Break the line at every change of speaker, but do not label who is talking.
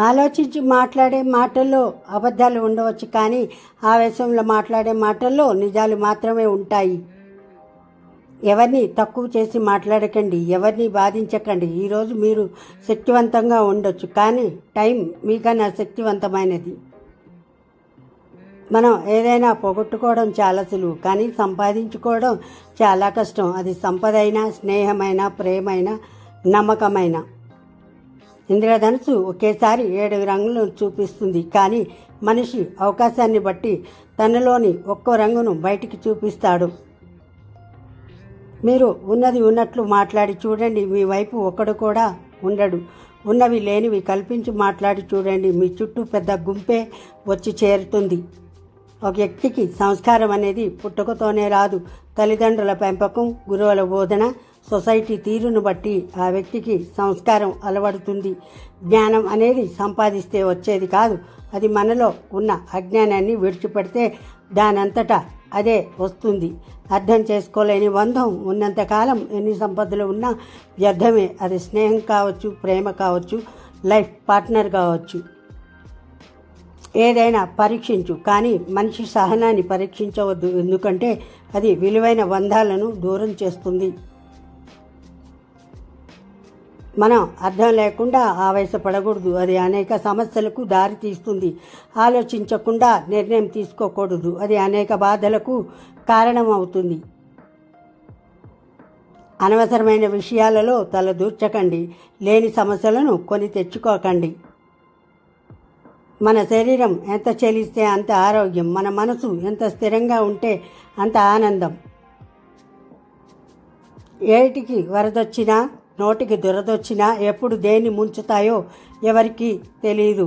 ఆలోచించి మాట్లాడే మాటల్లో అబద్ధాలు ఉండవచ్చు, కానీ ఆవేశంలో మాట్లాడే మాటల్లో నిజాలు మాత్రమే ఉంటాయి. ఎవరిని తక్కువ చేసి మాట్లాడకండి, ఎవరిని బాధించకండి. ఈరోజు మీరు శక్తివంతంగా ఉండొచ్చు, కానీ టైం మీకన్నా శక్తివంతమైనది. మనం ఏదైనా పోగొట్టుకోవడం చాలా సులువు, కానీ సంపాదించుకోవడం చాలా కష్టం. అది సంపద అయినా, స్నేహమైన, ప్రేమైన, నమ్మకమైన. ఇంద్రధనుసు ఒకేసారి 7 రంగులను చూపిస్తుంది, కానీ మనిషి అవకాశాన్ని బట్టి తనలోని ఒక్కో రంగును బయటికి చూపిస్తాడు. మీరు ఉన్నది ఉన్నట్లు మాట్లాడి చూడండి, మీ వైపు ఒక్కడు కూడా ఉండడు. ఉన్నవి లేనివి కల్పించి మాట్లాడి చూడండి, మీ చుట్టూ పెద్ద గుంపే వచ్చి చేరుతుంది. ఒక వ్యక్తికి సంస్కారం అనేది పుట్టుకతోనే రాదు. తల్లిదండ్రుల పెంపకం, గురువుల బోధన, సొసైటీ తీరును బట్టి ఆ వ్యక్తికి సంస్కారం అలవడుతుంది. జ్ఞానం అనేది సంపాదిస్తే వచ్చేది కాదు, అది మనలో ఉన్న అజ్ఞానాన్ని విడిచిపెడితే దానంతటా అదే వస్తుంది. అర్థం చేసుకోలేని బంధం ఉన్నంతకాలం ఎన్ని సంపదలు ఉన్నా వ్యర్థమే. అది స్నేహం కావచ్చు, ప్రేమ కావచ్చు, లైఫ్ పార్ట్నర్ కావచ్చు. ఏదైనా పరీక్షించు, కానీ మనిషి సహనాన్ని పరీక్షించవద్దు, ఎందుకంటే అది విలువైన బంధాలను దూరం చేస్తుంది. మనం అర్థం లేకుండా ఆవేశపడకూడదు, అది అనేక సమస్యలకు దారి తీస్తుంది. ఆలోచించకుండా నిర్ణయం తీసుకోకూడదు, అది అనేక బాధలకు కారణమవుతుంది. అనవసరమైన విషయాలలో తల దూర్చకండి, లేని సమస్యలను కొని తెచ్చుకోకండి. మన శరీరం ఎంత చెలిస్తే అంత ఆరోగ్యం, మన మనసు ఎంత స్థిరంగా ఉంటే అంత ఆనందం. ఏటికి వరదొచ్చినా, నోటికి దురదొచ్చినా ఎప్పుడు దేన్ని ముంచుతాయో ఎవరికీ తెలియదు.